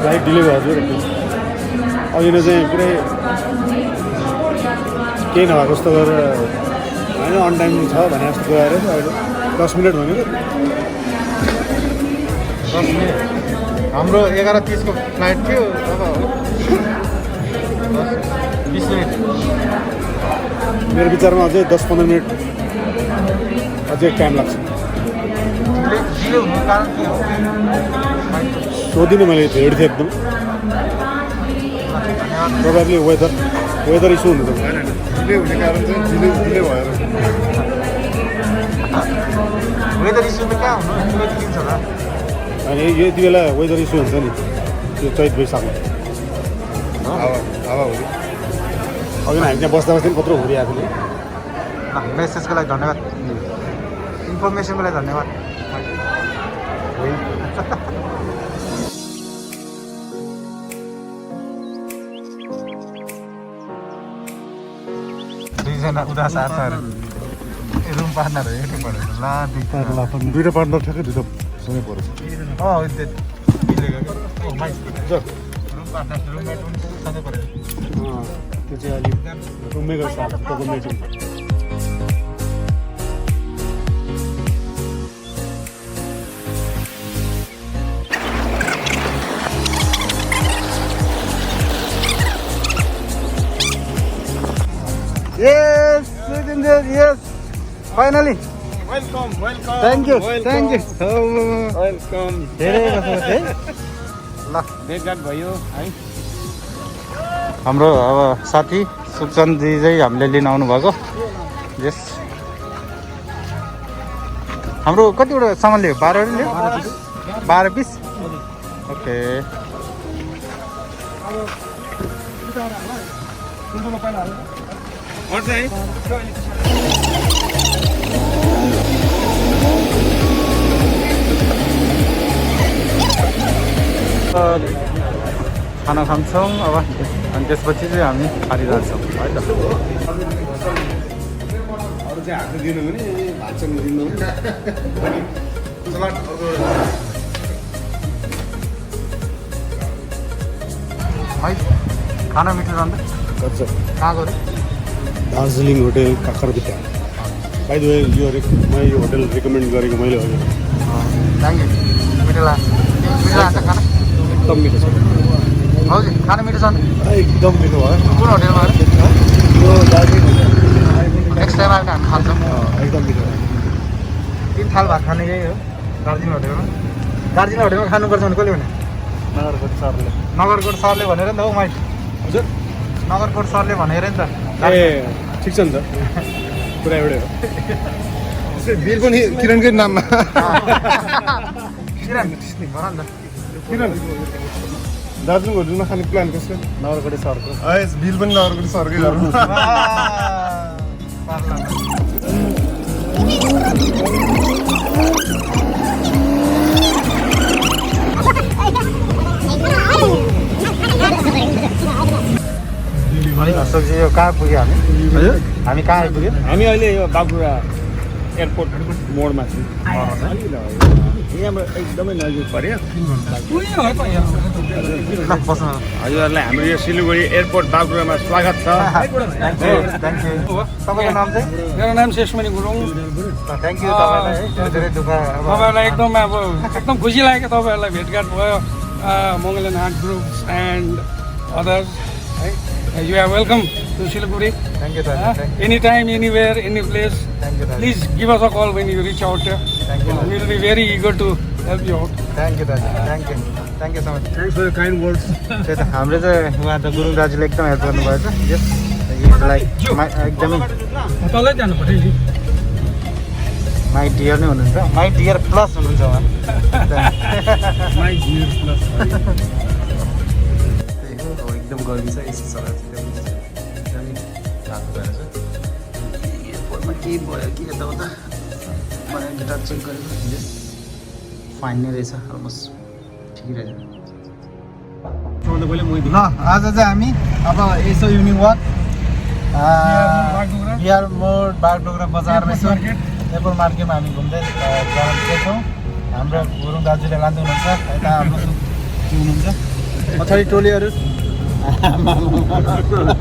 Flight delay भएको थियो अघि नै चाहिँ पुरै केही नभएको जस्तो गरेर होइन अन टाइम छ भने जस्तो गएर अहिले 10 मिनट भनेको 10 मिनट हाम्रो 11:30 को फ्लाइट थियो अब 20 मिनट मेरो विचारमा अझै 10-15 मिनट अझै टाइम लाग्छ डिले हुनु कारण के हो सोधिनँ मैले हेर्दै थिएँ एकदम प्रोभाब्ली वेदर इस्यु हुनु त भएन डिले हुने कारण चाहिँ डिले भएर वेदर इस्यु त कहाँ हुनु जुलाई दिन्छ होला अनि यति बेला वेदर इस्यु हुन्छ नि त्यो चैत वैशाखमा हावा हुने अघि हामी त्यहाँ बस्दा बस्दै कत्रो हुरिआएको थियो मेसेजको लागि धन्यवाद इन्फर्मेसनको लागि धन्यवाद दुईजना उदास आशाहरू रुम पार्टनर हेर्नु पऱ्यो ल दुईवटा पार्टनर ठ्याक्कै दुईवटा सँगै पऱ्यो रुम पार्टनर रुममेट पनि सँगै पऱ्यो त्यो चाहिँ अलिक रुममेकर साथ mating Yes, yes, finally. Welcome Thank you. Welcome धेरै बस्नु है ल भेटघाट भयो है हाम्रो अब साथी सुखचन्दजी चाहिँ हामीले लिन आउनु भएको यस हाम्रो कतिवटा सामान लियो 12 लियो 12 पिस ओके खाना खान्छौँ अब अनि त्यसपछि चाहिँ हामी खाली जान्छौँ है त अरू चाहिँ हात दिनु भने भात चाहिँ दिनु है खाना मिठो जान्छ कहाँ गयो Darjeeling hotel Kakarbhitta by the way मैं यो होटल रिकमेन्ड गरेको मैले हो थ्याङ्क यू मिठो लाग्छ खाना एकदम मिठो छ हजुर खाना मिठो छ एकदम मिठो भयो कुन होटेलमा यो दार्जिलिङ होटेल नेक्स्ट टाइम आएर हामी खान्छौँ एकदम मिठो 3 थाल भात खाने यही हो दार्जिलिङ होटेलमा खानुपर्छ भने कसले भने नगरकोट सरले नगरकोट सरले भनेर नि त हौ माइ हजुर नगरकोट सरले भनेर नि त ए ठिक छ नि त पुरा एउटै हो बिल पनि किरणकै नाममा किरण भन नि त किरण दार्जिलिङ होटलमा खाने प्लान कसको नगरकोट सरको बिल पनि नगरकोट सरकै गर्नु अशोकजी यो कहाँ पुग्यो हामी हजुर हामी कहाँ आइपुग्यो हामी अहिले यो बागडोग्रा एयरपोर्ट मोडमा छौँ यहाँबाट एकदमै नजिक पऱ्यो हजुरहरूलाई हाम्रो यो सिलगढी एयरपोर्ट बागडोग्रामा स्वागत छ तपाईँको नाम चाहिँ मेरो नाम शेषमणि गुरुङ थ्याङ्क यू तपाईँलाई धेरै दुःख तपाईँहरूलाई एकदम खुसी लाग्यो तपाईँहरूलाई भेटघाट भयो मङ्गलन आर्ट ग्रुप्स एन्ड अदर्स है you are welcome to Siliguri thank you any time anywhere any place thank you please give us a call when you reach out will be very eager to help you out thank you दाजु thank you so much thanks for kind words त्यही त हाम्रो चाहिँ उहाँ त गुरुङ दाजुले एकदम help गर्नुभएछ यस लाइक एकदमै तलै जानु पर्यो नि माई डियर नै हुनुहुन्छ माई डियर प्लस हुनुहुन्छ उहाँ माई डियर प्लस एकदम गर्मी छ एसी चलाएको एकदमै रातो भएर छ एयरपोर्टमा के भयो कि यताउता मलाई गिटार चेक गरेको फाइन नै रहेछ अलमोस्ट ठिकै रहेछ ल आज चाहिँ हामी अब यसो इभिनिङ वाक बिहार मोड बागडोग्रा बजारमा यसो एयरपोर्ट मार्केटमा हामी घुम्दै जान्छौँ हाम्रो गुरुङ दाजुले लाँदै हुनुहुन्छ यता हाम्रो हुनुहुन्छ पछाडि टोलीहरू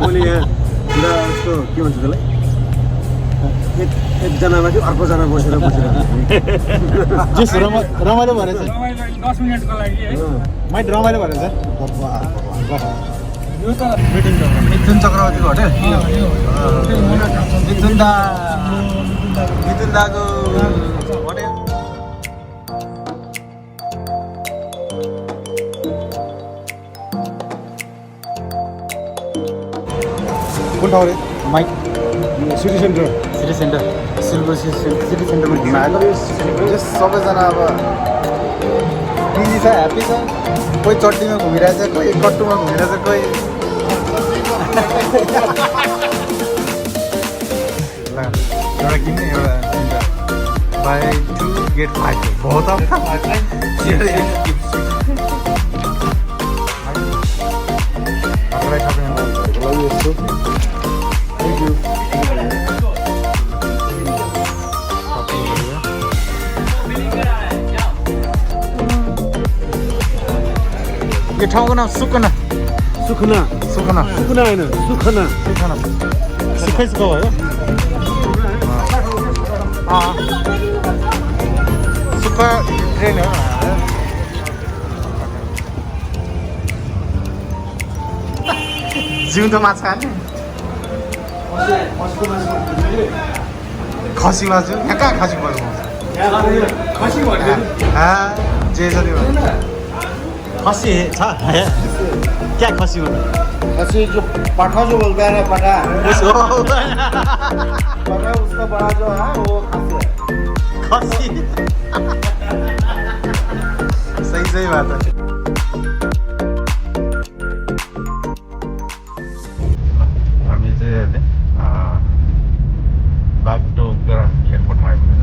टोली यहाँ पुरा यस्तो के भन्छ त्यसलाई एकजना माथि अर्कोजना बसेर जस रमाइलो भएर चाहिँ 10 मिनटको लागि है माइट रमाइलो भएर चाहिँ यो त मिथुन चक्रवर्तीको होटेल मिथुन दाको होटेल कुन ठाउँ रे माइक सिटी सेन्टर सिलगढी सिटी सेन्टरमा घुम्न आएको सबैजना अब बिजी छ ह्याप्पी छ कोही चट्टीमा घुमिरहेछ कोही कट्टुमा घुमिरहेछ कोही ल एउटा किन्ने एउटा बाई 2 गेट 5 बहुत यो ठाउँको नाम सुखना सुखना होइन सुखना सुखै सुख भयो सुख ट्रेन हो जिउँदो माछा खाने खसी मासु यहाँ कहाँ खसी पर्छ जे छ त्यो खसी छ क्या खसी हो खसी जो पाठा जो बोलता है ना पाठा उसको उसका बड़ा जो है वो खसी सही बात है हामी चाहिँ बागडोग्रा एयरपोर्टमा आइपुगेछ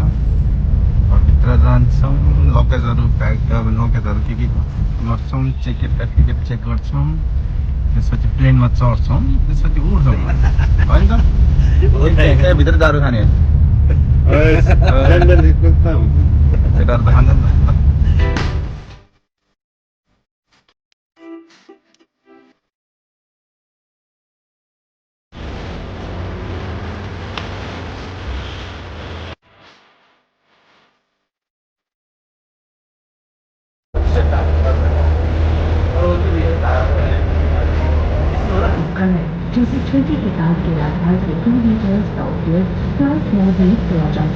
भित्र जान्छौँ लगेजहरू ब्याग अब लगेजहरू के गर्छौँ टिकट चेक गर्छौँ त्यसपछि प्लेनमा चढ्छौँ त्यसपछि उड्छौँ होइन त भित्र दारू खाने केटाहरू त खान्छ नि त就是春季给到给了而且中间只有手学高条理所要转的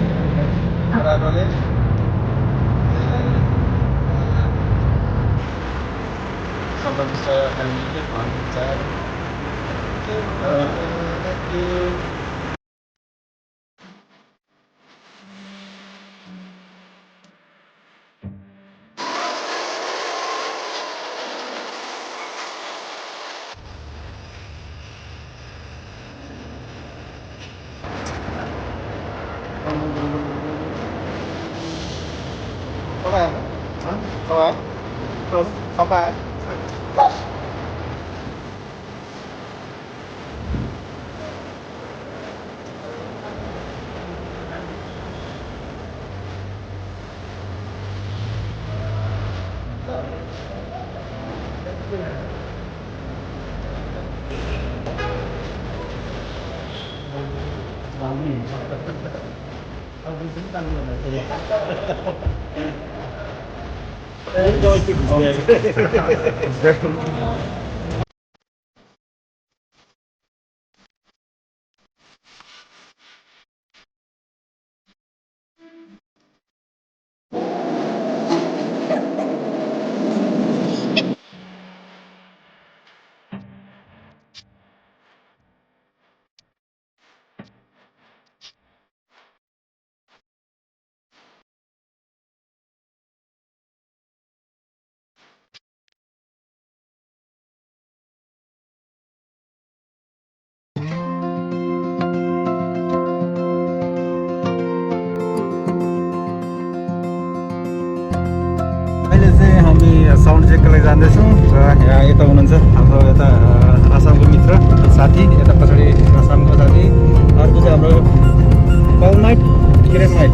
không phải साउन्ड चेकको लागि जाँदैछौँ र यहाँ यता हुनुहुन्छ हाम्रो यता आसामको मित्र साथी यता पछाडि आसामको साथी अर्को चाहिँ हाम्रो कल नाइट किरण नाइट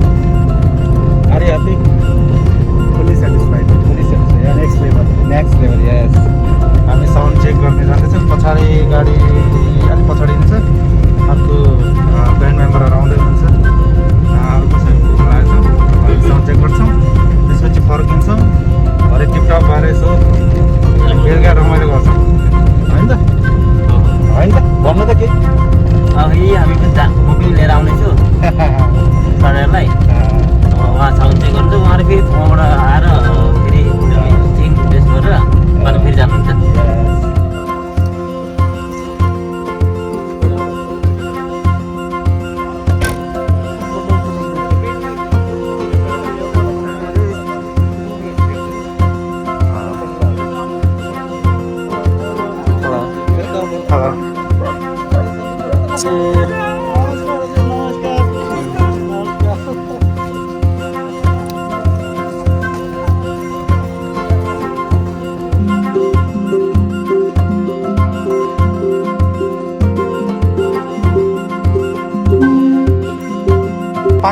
are you happy fully satisfied next level yes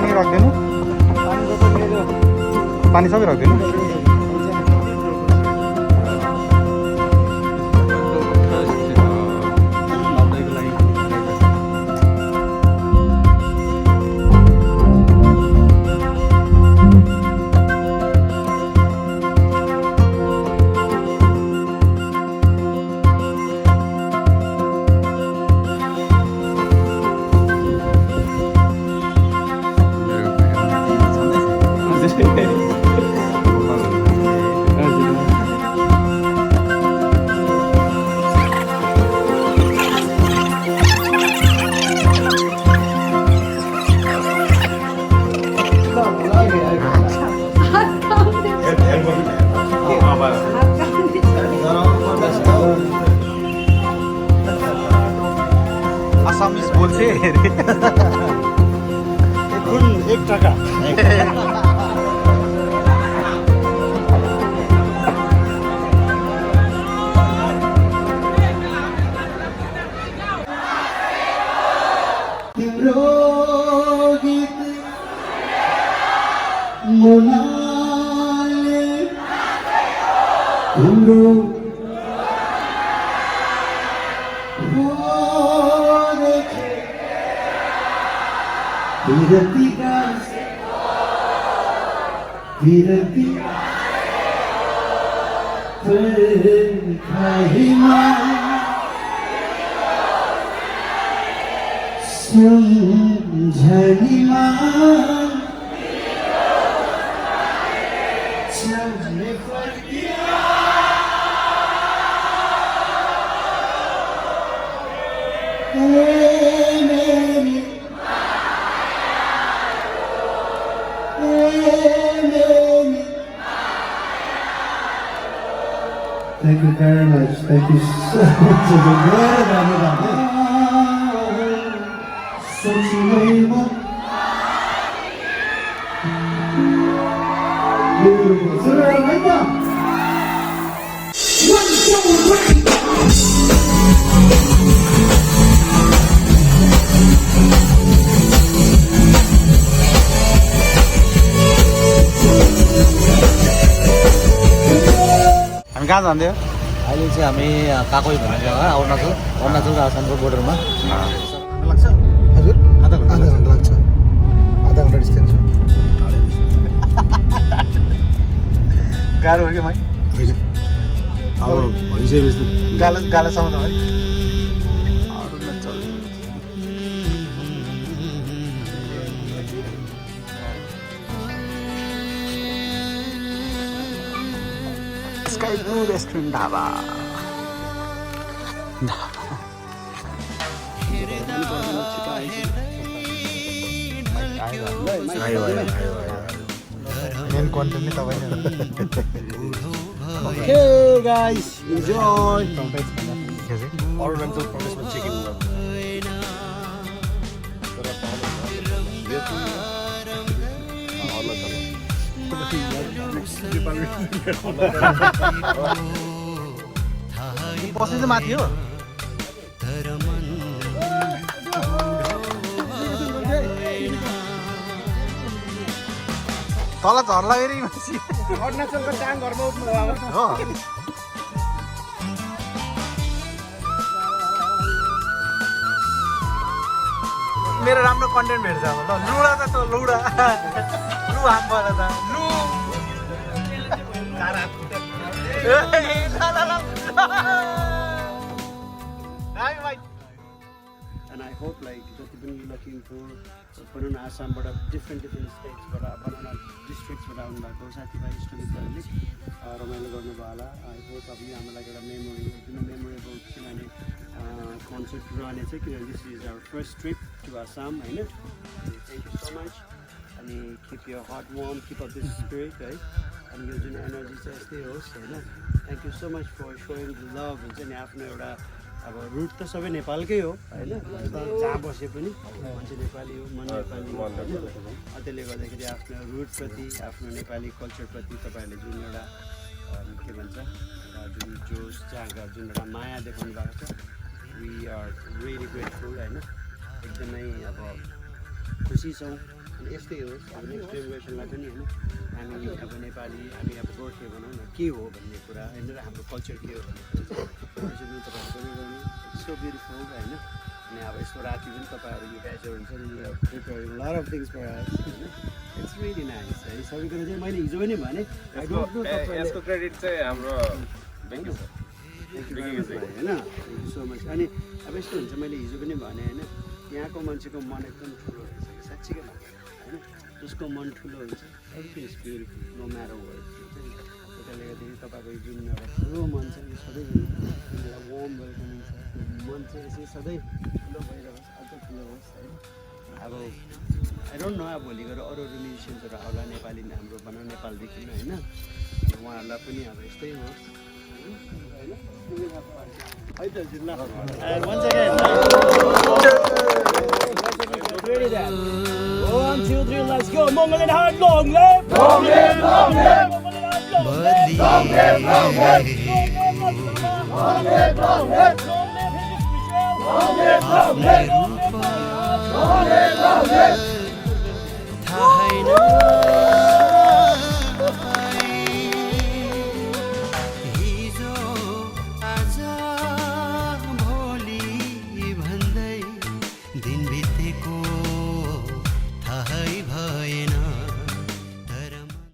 पानी राख्दिनु पानी सबै राख्दिनु आसामिस बोल्छे कुन 1 টাকা तिम्रो गीत मुनाले तिम्रो विरती परखाइमा सम्झनीमा सम्झने फर्किया Thank you very much. Thank you so much. हामी कहाँ जाँदै हो अहिले चाहिँ हामी काकोई भन्ने जग्गा अरुणाचल र आसामको बोर्डरमा लाग्छ हजुर आधा घन्टा लाग्छ आधा घन्टा डिस्टेन्स गाह्रो हो कि भाइ अब भइसकेपछि गालासम्म त है Sky Blue Restaurant dhaba main content नै तपाईँ Okay, guys, enjoy. अरुणाचल प्रदेशमा चेकिङ बस्ने चाहिँ माथि हो तल झर्ला हेरी मान्छे अरुणाचलको टाङ घरमा उठ्नु भयो हो मेरो राम्रो कन्टेन्ट भेट्छ अब ल लुडा त तँ लुडा लु हाम पर्दा त लु And I hope like जति पनि लखिमपुर भनौँ न आसामबाट डिफ्रेन्ट स्टेट्सबाट भनौँ न डिस्ट्रिक्ट्सबाट आउनुभएको साथीभाइ इष्टमित्रहरूले रमाइलो गर्नुभयो होला आई होप अब यो हाम्रो लागि एउटा मेमोरी एकदमै मेमोरेबल किनभने कन्सर्ट रहने चाहिँ किनभने this is our first trip to Assam होइन थ्याङ्क यू सो मच अनि keep your heart warm keep up this spirit है अनि यो जुन एनर्जी चाहिँ यस्तै होस् होइन thank you so much for showing the love हुन्छ नि आफ्नो एउटा अब रुट त सबै नेपालकै हो होइन जहाँ बसे पनि मान्छे नेपाली हो मन नेपाली हो त्यसले गर्दाखेरि आफ्नो रुटप्रति आफ्नो नेपाली कल्चरप्रति तपाईँहरूले जुन एउटा के भन्छ जुन जोस जाँगर जुन एउटा माया देखाउनु भएको छ वी आर रियली ग्रेटफुल होइन एकदमै अब खुसी छौँ अनि यस्तै होस् अब नेक्स्ट जेनेरेसनलाई पनि होइन हामी अब नेपाली हामी अब गोर्खे भनौँ न के हो भन्ने कुरा होइन र हाम्रो कल्चर के हो भन्ने कुरा चाहिँ तपाईँहरू पनि गर्नु इट्स सो ब्युटिफुल होइन अनि अब यस्तो राति पनि तपाईँहरू यो ब्याचर हुन्छ नि preparing lot of things for us होइन इट्स रियली नाइस है सबै कुरा चाहिँ मैले हिजो पनि भने आई डोन्ट नो यसको क्रेडिट चाहिँ हाम्रो बेङ्की सर होइन थ्याङ्क यू सो मच अनि अब यस्तो हुन्छ मैले हिजो पनि भने होइन यहाँको मान्छेको मन एकदम ठुलो रहेछ कि साँच्चीकै मन होइन जसको मन ठुलो हुन्छ everything is beautiful no matter word त्यही कारणले गर्दाखेरि तपाईँको जुन एउटा ठुलो मन छ यो सधैँ एउटा वार्म वेलकमिङ छ मन चाहिँ यसै सधैँ ठुलो भइरहोस् अझ ठुलो होस् होइन अब आई डोन्ट नो अब भोलि गएर अरू अरू म्युजिसियन्सहरू आउला नेपाली हाम्रो भनौँ नेपालदेखि होइन उहाँहरूलाई पनि अब यस्तै होस् है त जिल्ला once again ready then 1 2 3 let's go Mongolian hard long live Mongolian long live Mongolian hard long live long live long live long live long live long live long live long live long live long live